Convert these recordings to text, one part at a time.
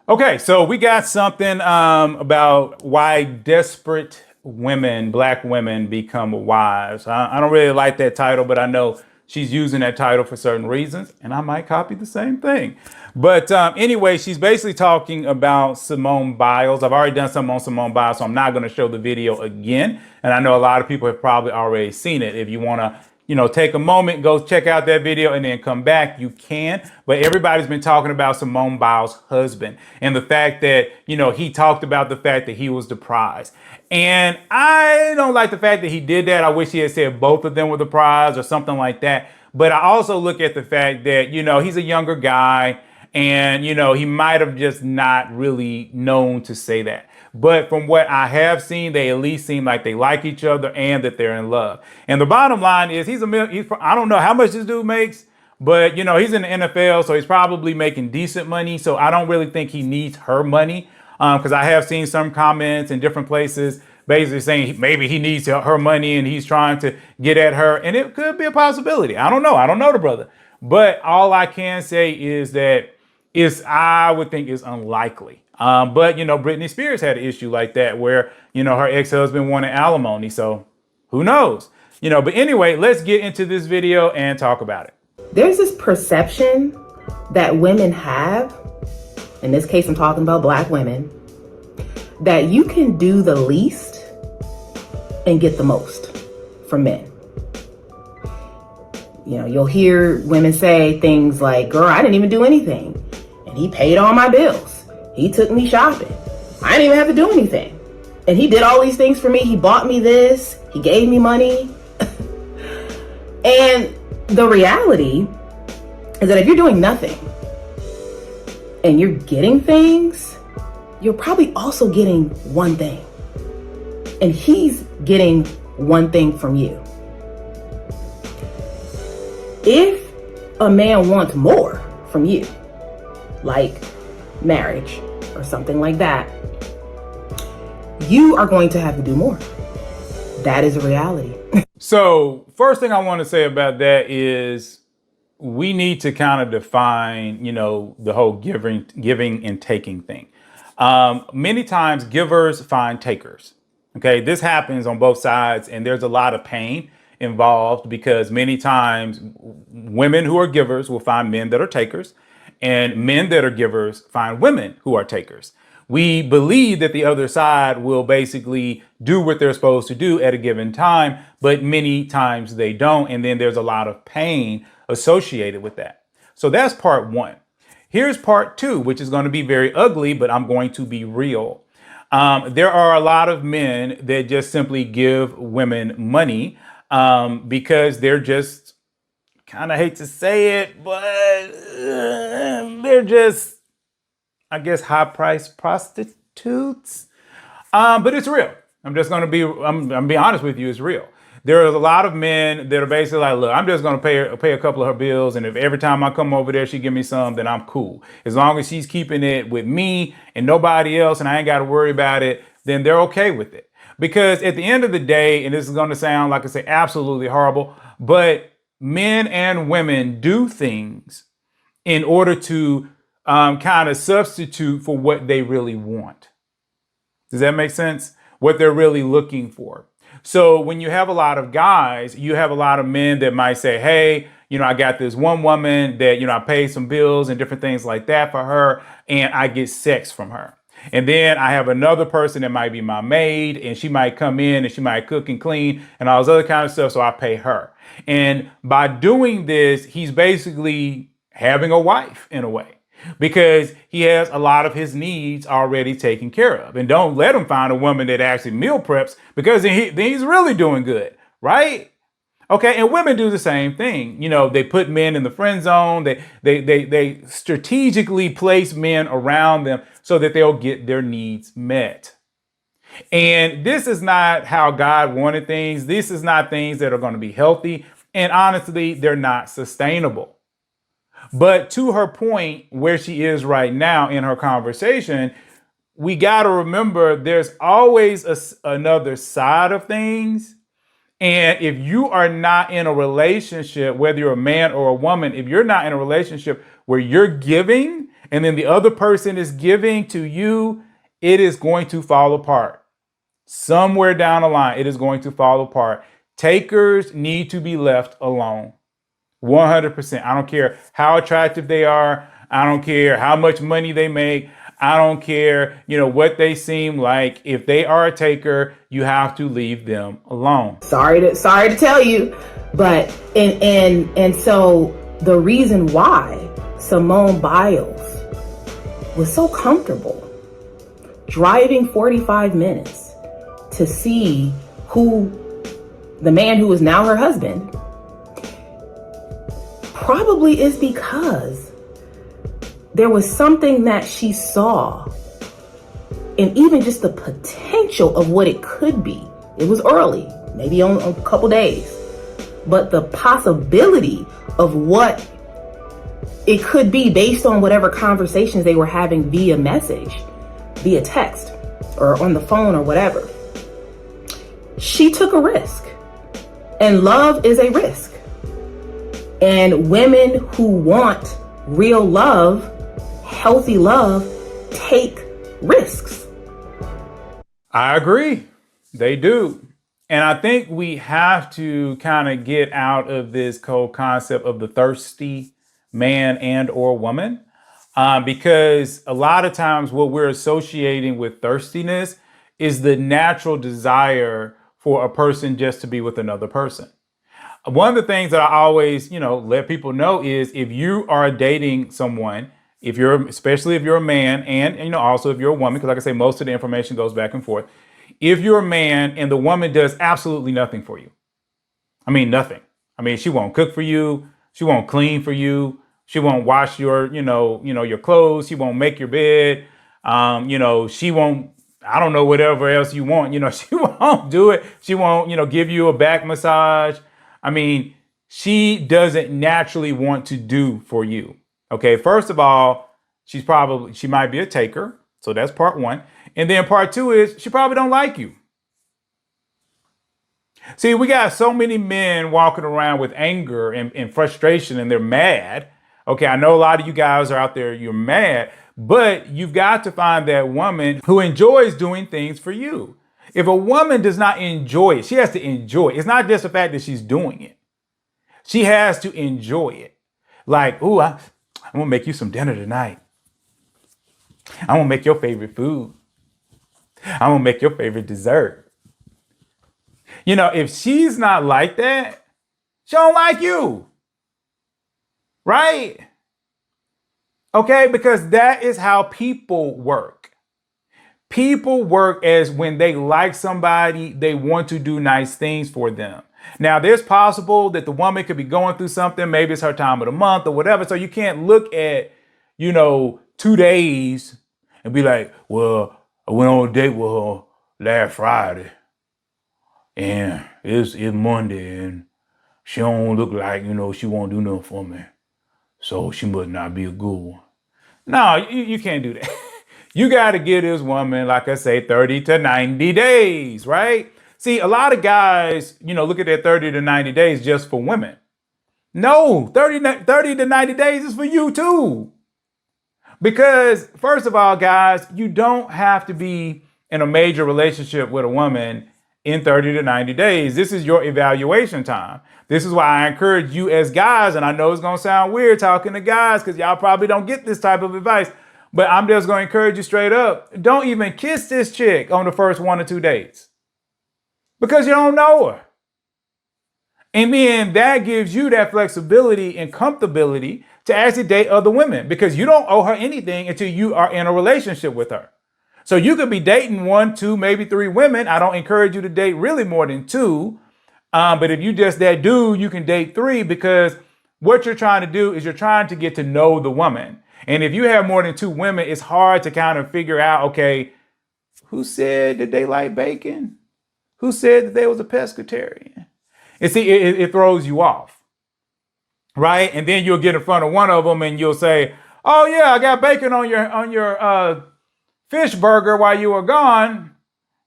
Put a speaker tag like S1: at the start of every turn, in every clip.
S1: Okay, so we got something about why desperate women, black women, become wives. I don't really like that title, but I know she's using that title for certain reasons, and I might copy the same thing. But anyway, she's basically talking about Simone Biles. I've already done something on Simone Biles, so I'm not going to show the video again. And I know a lot of people have probably already seen it. If you want to take a moment, go check out that video and then come back, you can. But everybody's been talking about Simone Biles' husband and the fact that, he talked about the fact that he was the prize. And I don't like the fact that he did that. I wish he had said both of them were the prize or something like that. But I also look at the fact that, he's a younger guy and, he might have just not really known to say that. But from what I have seen, they at least seem like they like each other and that they're in love. And the bottom line is I don't know how much this dude makes, but he's in the NFL, so he's probably making decent money. So I don't really think he needs her money, because I have seen some comments in different places basically saying maybe he needs her money and he's trying to get at her. And it could be a possibility. I don't know. I don't know the brother. But all I can say is that I would think is unlikely. But Britney Spears had an issue like that where, her ex-husband wanted alimony. So who knows, but anyway, let's get into this video and talk about it.
S2: There's this perception that women have, in this case, I'm talking about black women, that you can do the least and get the most from men. You'll hear women say things like, girl, I didn't even do anything. And he paid all my bills. He took me shopping. I didn't even have to do anything. And he did all these things for me. He bought me this. He gave me money. And the reality is that if you're doing nothing and you're getting things, you're probably also getting one thing. And he's getting one thing from you. If a man wants more from you, like marriage or something like that, you are going to have to do more. That is a reality.
S1: So first thing I want to say about that is we need to kind of define, the whole giving and taking thing. Many times givers find takers. Okay, this happens on both sides, and there's a lot of pain involved because many times women who are givers will find men that are takers, and men that are givers find women who are takers. We believe that the other side will basically do what they're supposed to do at a given time, but many times they don't. And then there's a lot of pain associated with that. So that's part one. Here's part two, which is going to be very ugly, but I'm going to be real. There are a lot of men that just simply give women money because they're just, kind of hate to say it, but they're just, I guess, high-priced prostitutes. But it's real. I'm be honest with you, it's real. There are a lot of men that are basically like, look, I'm just going to pay a couple of her bills. And if every time I come over there, she give me some, then I'm cool. As long as she's keeping it with me and nobody else, and I ain't got to worry about it, then they're okay with it. Because at the end of the day, and this is going to sound, like I say, absolutely horrible, but men and women do things in order to kind of substitute for what they really want. Does that make sense? What they're really looking for. So when you have a lot of guys, you have a lot of men that might say, hey, I got this one woman that, I paid some bills and different things like that for her, and I get sex from her. And then I have another person that might be my maid, and she might come in and she might cook and clean and all this other kind of stuff. So I pay her. And by doing this, he's basically having a wife in a way, because he has a lot of his needs already taken care of. And don't let him find a woman that actually meal preps, because then he's really doing good, right? Okay, and women do the same thing. They put men in the friend zone. They strategically place men around them so that they'll get their needs met. And this is not how God wanted things. This is not things that are going to be healthy. And honestly, they're not sustainable. But to her point, where she is right now in her conversation, we got to remember there's always another side of things. And if you are not in a relationship, whether you're a man or a woman, if you're not in a relationship where you're giving and then the other person is giving to you, it is going to fall apart. Somewhere down the line, it is going to fall apart. Takers need to be left alone. 100%. I don't care how attractive they are. I don't care how much money they make. I don't care, what they seem like. If they are a taker, you have to leave them alone.
S2: Sorry to tell you, but and so the reason why Simone Biles was so comfortable driving 45 minutes to see the man who is now her husband, probably is because there was something that she saw, and even just the potential of what it could be. It was early, maybe on a couple days, but the possibility of what it could be based on whatever conversations they were having via message, via text, or on the phone or whatever. She took a risk, and love is a risk. And women who want real love, healthy love, take risks.
S1: I agree. They do. And I think we have to kind of get out of this whole concept of the thirsty man and or woman, because a lot of times what we're associating with thirstiness is the natural desire for a person just to be with another person. One of the things that I always, let people know is if you are dating someone, especially if you're a man and also if you're a woman, because like I say, most of the information goes back and forth. If you're a man and the woman does absolutely nothing for you, nothing. She won't cook for you. She won't clean for you. She won't wash your, your clothes. She won't make your bed. She won't, I don't know, whatever else you want. She won't do it. She won't, give you a back massage. She doesn't naturally want to do for you. Okay. First of all, she might be a taker. So that's part one. And then part two is she probably don't like you. See, we got so many men walking around with anger and frustration, and they're mad. Okay. I know a lot of you guys are out there, you're mad, but you've got to find that woman who enjoys doing things for you. If a woman does not enjoy it, she has to enjoy it. It's not just the fact that she's doing it. She has to enjoy it. Like, ooh, I'm going to make you some dinner tonight. I'm going to make your favorite food. I'm going to make your favorite dessert. If she's not like that, she don't like you. Right? Okay, because that is how people work. People work as when they like somebody, they want to do nice things for them. Now, there's possible that the woman could be going through something. Maybe it's her time of the month or whatever. So you can't look at, 2 days and be like, well, I went on a date with her last Friday and it's Monday and she don't look like, she won't do nothing for me. So she must not be a good one. No, you can't do that. You got to give this woman, like I say, 30 to 90 days, right? See, a lot of guys, look at that 30 to 90 days just for women. No, 30 to 90 days is for you too. Because first of all, guys, you don't have to be in a major relationship with a woman in 30 to 90 days. This is your evaluation time. This is why I encourage you as guys, and I know it's going to sound weird talking to guys because y'all probably don't get this type of advice, but I'm just going to encourage you straight up. Don't even kiss this chick on the first 1 or 2 dates because you don't know her. And then that gives you that flexibility and comfortability to actually date other women because you don't owe her anything until you are in a relationship with her. So you could be dating 1, 2, maybe 3 women. I don't encourage you to date really more than 2. But if you just that dude, you can date 3 because what you're trying to do is you're trying to get to know the woman. And if you have more than 2 women, it's hard to kind of figure out, okay, who said that they like bacon? Who said that they was a pescatarian? And see, it throws you off, right? And then you'll get in front of one of them and you'll say, oh yeah, I got bacon on your fish burger while you were gone.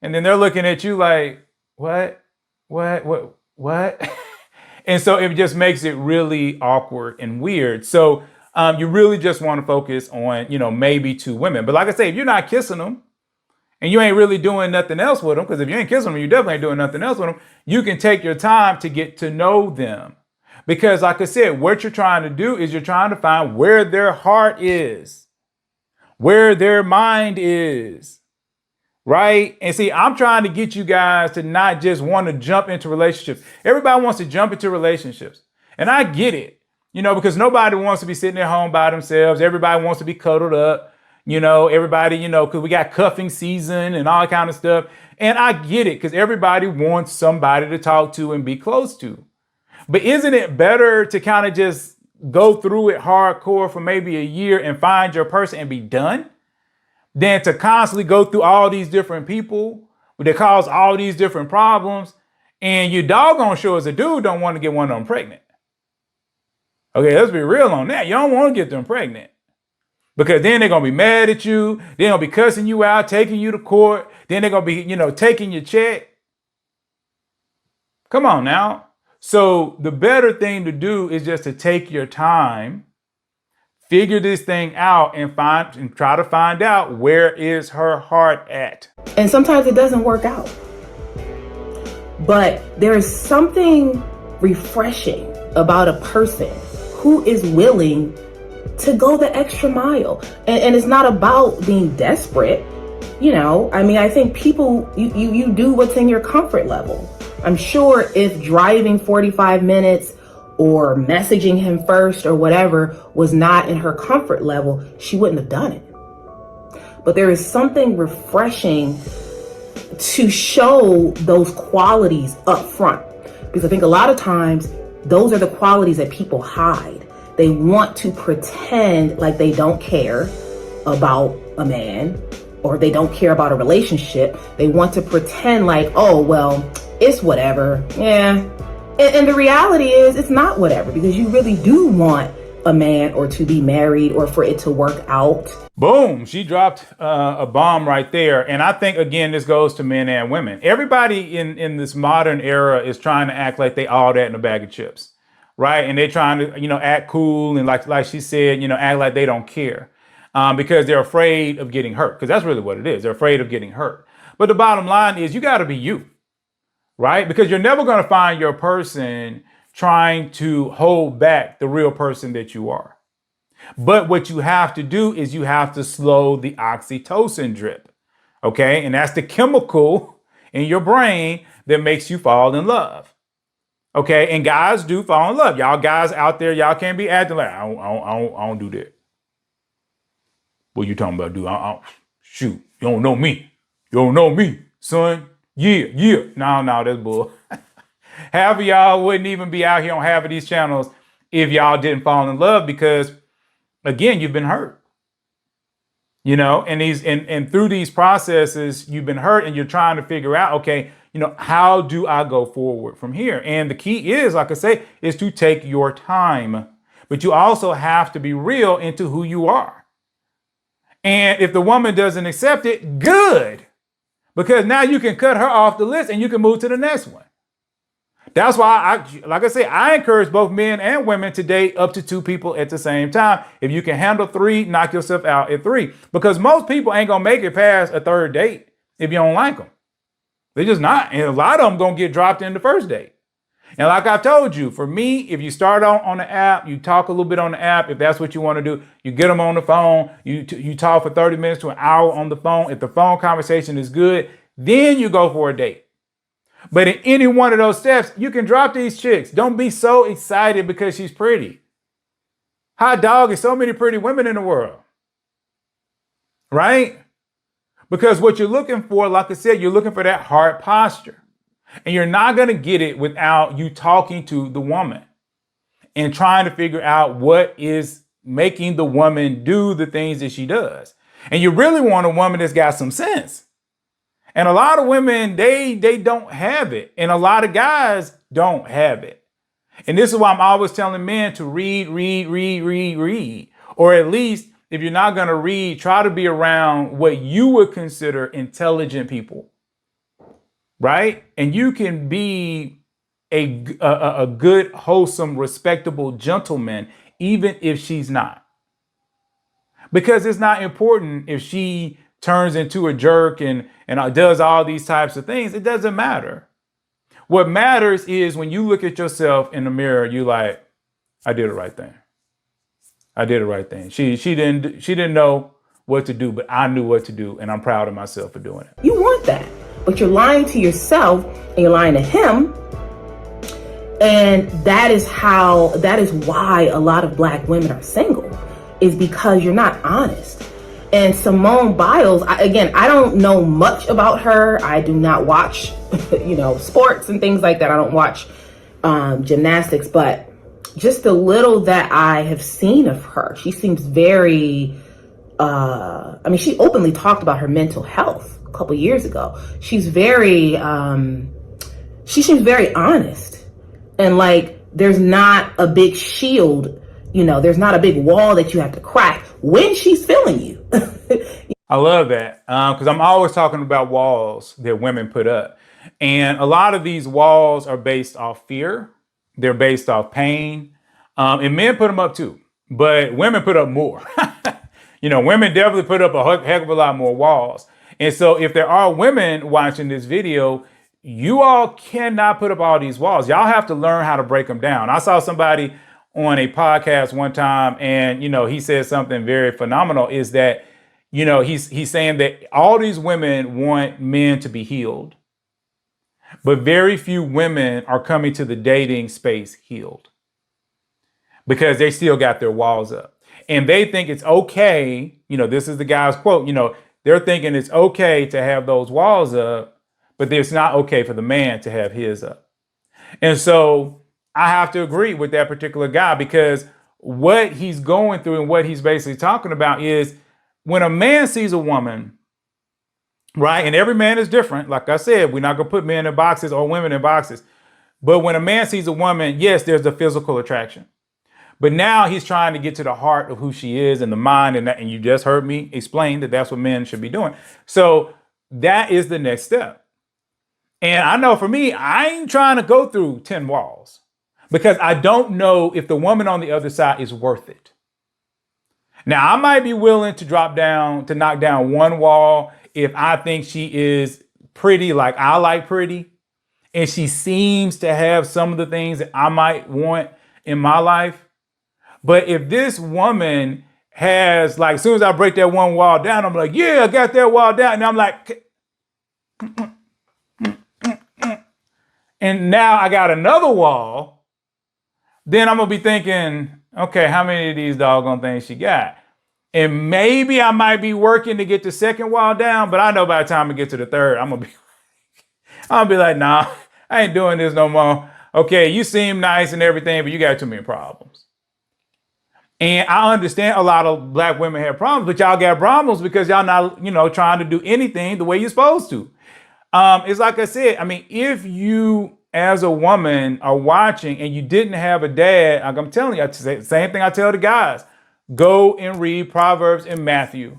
S1: And then they're looking at you like, what? And so it just makes it really awkward and weird. So You really just want to focus on, maybe 2 women. But like I say, if you're not kissing them and you ain't really doing nothing else with them, because if you ain't kissing them, you definitely ain't doing nothing else with them, you can take your time to get to know them. Because like I said, what you're trying to do is you're trying to find where their heart is, where their mind is. Right? And see, I'm trying to get you guys to not just want to jump into relationships. Everybody wants to jump into relationships. And I get it, because nobody wants to be sitting at home by themselves. Everybody wants to be cuddled up, everybody, because we got cuffing season and all that kind of stuff. And I get it, because everybody wants somebody to talk to and be close to. But isn't it better to kind of just go through it hardcore for maybe a year and find your person and be done, than to constantly go through all these different people that cause all these different problems, and you doggone sure as a dude don't want to get one of them pregnant? Okay, let's be real on that. You don't want to get them pregnant, because then they're going to be mad at you. They're going to be cussing you out, taking you to court. Then they're going to be, taking your check. Come on now. So the better thing to do is just to take your time, figure this thing out, and try to find out where is her heart at.
S2: And sometimes it doesn't work out. But there is something refreshing about a person who is willing to go the extra mile. And it's not about being desperate. I think people, you do what's in your comfort level. I'm sure if driving 45 minutes or messaging him first or whatever was not in her comfort level, she wouldn't have done it. But there is something refreshing to show those qualities up front, because I think a lot of times those are the qualities that people hide. They want to pretend like they don't care about a man, or they don't care about a relationship. They want to pretend like, oh, well, it's whatever. Yeah. And the reality is it's not whatever, because you really do want a man or to be married or for it to work out.
S1: Boom. She dropped a bomb right there. And I think, again, this goes to men and women. Everybody in this modern era is trying to act like they all that in a bag of chips. Right. And they're trying to, act cool. And like she said, act like they don't care because they're afraid of getting hurt, because that's really what it is. They're afraid of getting hurt. But the bottom line is you got to be you. Right? Because you're never going to find your person trying to hold back the real person that you are. But what you have to do is you have to slow the oxytocin drip. Okay? And that's the chemical in your brain that makes you fall in love. Okay? And guys do fall in love. Y'all guys out there, y'all can't be acting like, I don't do that. What you talking about, dude? Shoot, you don't know me. You don't know me, son. Yeah. No, that's bull. Half of y'all wouldn't even be out here on half of these channels if y'all didn't fall in love, because, again, you've been hurt. And through these processes, you've been hurt, and you're trying to figure out, okay, how do I go forward from here? And the key is, like I say, is to take your time. But you also have to be real into who you are. And if the woman doesn't accept it, good. Because now you can cut her off the list and you can move to the next one. That's why I encourage both men and women to date up to 2 people at the same time. If you can handle 3, knock yourself out at 3. Because most people ain't going to make it past a 3rd date if you don't like them. They're just not. And a lot of them going to get dropped in the 1st date. And like I told you, for me, if you start on the app, you talk a little bit on the app. If that's what you want to do, you get them on the phone. You talk for 30 minutes to an hour on the phone. If the phone conversation is good, then you go for a date. But in any one of those steps, you can drop these chicks. Don't be so excited because she's pretty. Hot dog, there's so many pretty women in the world. Right? Because what you're looking for, like I said, you're looking for that heart posture. And you're not going to get it without you talking to the woman and trying to figure out what is making the woman do the things that she does. And you really want a woman that's got some sense. And a lot of women, they don't have it. And a lot of guys don't have it. And this is why I'm always telling men to read. Or at least, if you're not going to read, try to be around what you would consider intelligent people. Right? And you can be a good, wholesome, respectable gentleman, even if she's not. because it's not important if she turns into a jerk and does all these types of things. It doesn't matter. What matters is when you look at yourself in the mirror, you like, I did the right thing. I did the right thing. She didn't know what to do, but I knew what to do, and I'm proud of myself for doing it.
S2: You want that, but you're lying to yourself and you're lying to him. And that is why a lot of Black women are single, is because you're not honest. And Simone Biles, I don't know much about her. I do not watch, sports and things like that. I don't watch gymnastics, but just the little that I have seen of her, she seems very, she openly talked about her mental health a couple years ago. She's very, she seems very honest. And like, there's not a big shield, there's not a big wall that you have to crack when she's feeling you.
S1: I love that, because I'm always talking about walls that women put up. And a lot of these walls are based off fear. They're based off pain. And men put them up too, but women put up more. Women definitely put up a heck of a lot more walls. And so if there are women watching this video, you all cannot put up all these walls. Y'all have to learn how to break them down. I saw somebody on a podcast one time, and, he said something very phenomenal, is that, he's saying that all these women want men to be healed, but very few women are coming to the dating space healed because they still got their walls up. And they think it's okay, this is the guy's quote, they're thinking it's okay to have those walls up, but it's not okay for the man to have his up. And so I have to agree with that particular guy, because what he's going through and what he's basically talking about is when a man sees a woman, right? And every man is different. Like I said, we're not going to put men in boxes or women in boxes. But when a man sees a woman, yes, there's the physical attraction. But now he's trying to get to the heart of who she is and the mind. And you just heard me explain that that's what men should be doing. So that is the next step. And I know for me, I ain't trying to go through 10 walls because I don't know if the woman on the other side is worth it. Now, I might be willing to knock down one wall if I think she is pretty, like I like pretty, and she seems to have some of the things that I might want in my life. But if this woman has, like, as soon as I break that one wall down, I'm like, yeah, I got that wall down. And I'm like, and now I got another wall, then I'm going to be thinking, okay, how many of these doggone things she got? And maybe I might be working to get the second wall down, but I know by the time I get to the third, I'm going to be like, nah, I ain't doing this no more. Okay, you seem nice and everything, but you got too many problems. And I understand a lot of Black women have problems, but y'all got problems because y'all not, trying to do anything the way you're supposed to. It's like I said, if you as a woman are watching and you didn't have a dad, like I'm telling you, same thing I tell the guys, go and read Proverbs and Matthew.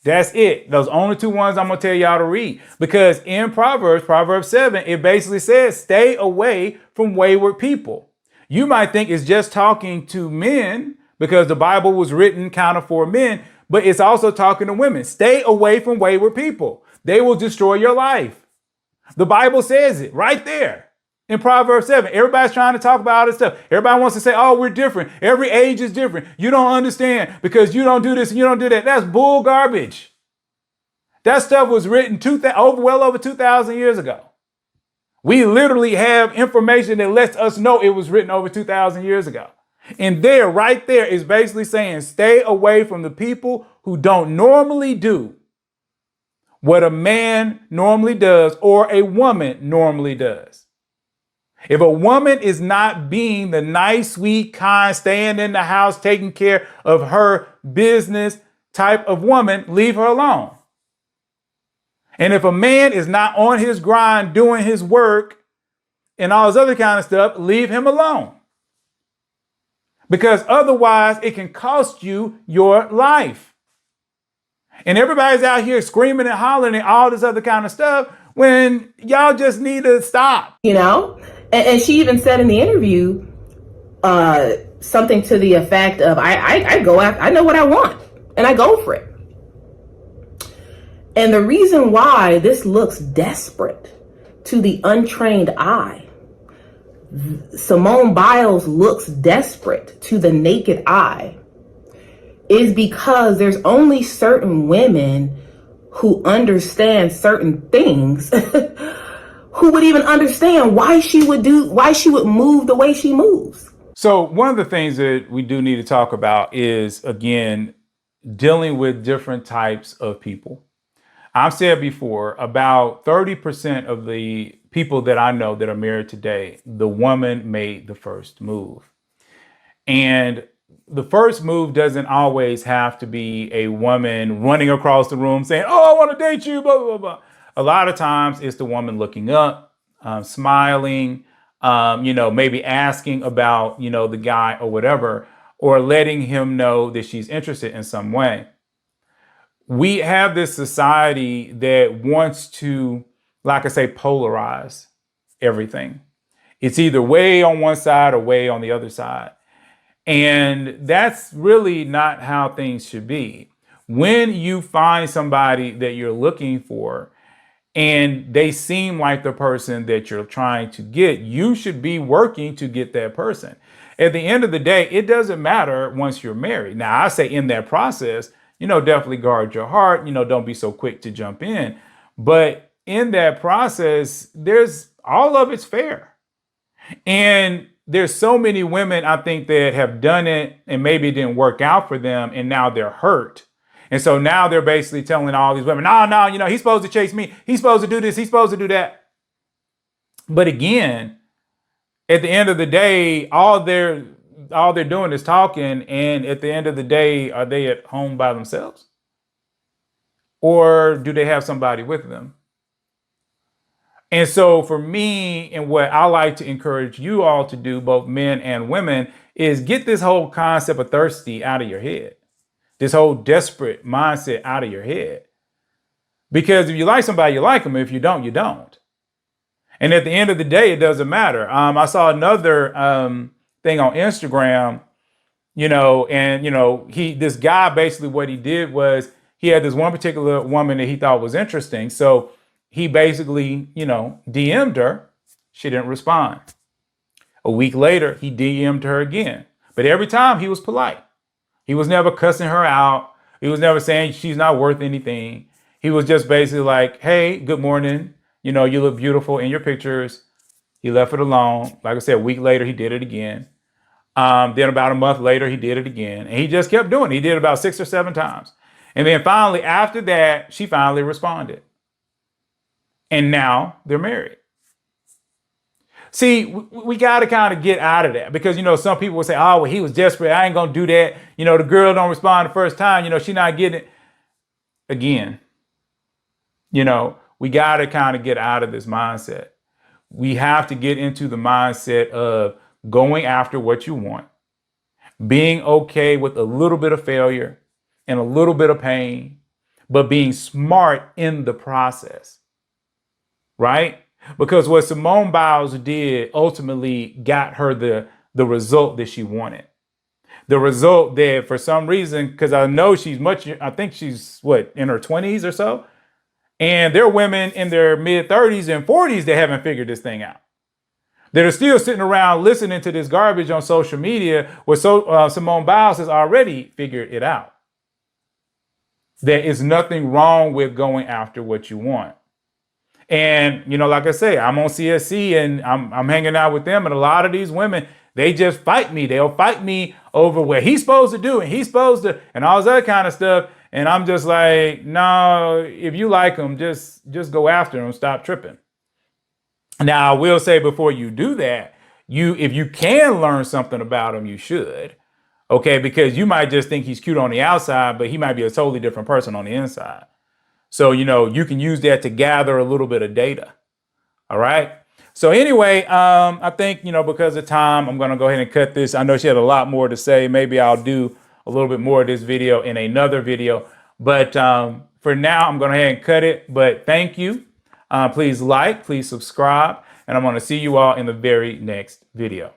S1: That's it. Those only two ones I'm going to tell y'all to read, because in Proverbs 7, it basically says, stay away from wayward people. You might think it's just talking to men because the Bible was written kind of for men, but it's also talking to women. Stay away from wayward people. They will destroy your life. The Bible says it right there in Proverbs 7. Everybody's trying to talk about all this stuff. Everybody wants to say, oh, we're different. Every age is different. You don't understand because you don't do this and you don't do that. That's bull garbage. That stuff was written well over 2,000 years ago. We literally have information that lets us know it was written over 2,000 years ago. And right there is basically saying, stay away from the people who don't normally do what a man normally does or a woman normally does. If a woman is not being the nice, sweet, kind, staying in the house, taking care of her business type of woman, leave her alone. And if a man is not on his grind, doing his work and all this other kind of stuff, leave him alone. Because otherwise it can cost you your life. And everybody's out here screaming and hollering and all this other kind of stuff when y'all just need to stop.
S2: And she even said in the interview something to the effect of, I go after, I know what I want. And I go for it. And the reason why this looks desperate to the untrained eye, Simone Biles looks desperate to the naked eye, is because there's only certain women who understand certain things who would even understand why she would move the way she moves.
S1: So one of the things that we do need to talk about is, again, dealing with different types of people. I've said before, about 30% of the people that I know that are married today, the woman made the first move. And the first move doesn't always have to be a woman running across the room saying, "Oh, I want to date you," blah, blah, blah. A lot of times it's the woman looking up, smiling, maybe asking about, the guy or whatever, or letting him know that she's interested in some way. We have this society that wants to, like I say, polarize everything. It's either way on one side or way on the other side. And that's really not how things should be. When you find somebody that you're looking for and they seem like the person that you're trying to get, you should be working to get that person. At the end of the day, it doesn't matter once you're married. Now, I say in that process, definitely guard your heart, don't be so quick to jump in. But in that process, there's all of it's fair. And there's so many women, I think, that have done it and maybe it didn't work out for them and now they're hurt. And so now they're basically telling all these women, no, he's supposed to chase me. He's supposed to do this. He's supposed to do that. But again, at the end of the day, all they're doing is talking. And at the end of the day, are they at home by themselves? Or do they have somebody with them? And so for me, and what I like to encourage you all to do, both men and women, is get this whole concept of thirsty out of your head. This whole desperate mindset out of your head. Because if you like somebody, you like them. If you don't, you don't. And at the end of the day, it doesn't matter. I saw another thing on Instagram, this guy, basically what he did was he had this one particular woman that he thought was interesting. So he basically, DM'd her. She didn't respond. A week later, he DM'd her again. But every time he was polite. He was never cussing her out. He was never saying she's not worth anything. He was just basically like, "Hey, good morning. You look beautiful in your pictures." He left it alone. Like I said, a week later, he did it again. Then about a month later, he did it again. And he just kept doing it. He did it about 6 or 7 times. And then finally, after that, she finally responded. And now they're married. See, we got to kind of get out of that because, some people will say, "Oh, well, he was desperate. I ain't going to do that. The girl don't respond the first time. She not getting it." Again, we got to kind of get out of this mindset. We have to get into the mindset of going after what you want, being okay with a little bit of failure and a little bit of pain, but being smart in the process. Right? Because what Simone Biles did ultimately got her the result that she wanted. The result that for some reason, because I know I think she's in her 20s or so. And there are women in their mid 30s and 40s that haven't figured this thing out. That are still sitting around listening to this garbage on social media where Simone Biles has already figured it out. There is nothing wrong with going after what you want. And, like I say, I'm on CSC and I'm hanging out with them. And a lot of these women, they just fight me. They'll fight me over what he's supposed to do and he's supposed to and all this other kind of stuff. And I'm just like, no, if you like them, just go after them. Stop tripping. Now, I will say before you do that, if you can learn something about him, you should. Okay, because you might just think he's cute on the outside, but he might be a totally different person on the inside. So, you can use that to gather a little bit of data. All right. So anyway, I think, because of time, I'm going to go ahead and cut this. I know she had a lot more to say. Maybe I'll do a little bit more of this video in another video. But for now, I'm going to go ahead and cut it. But thank you. Please like, please subscribe. And I'm going to see you all in the very next video.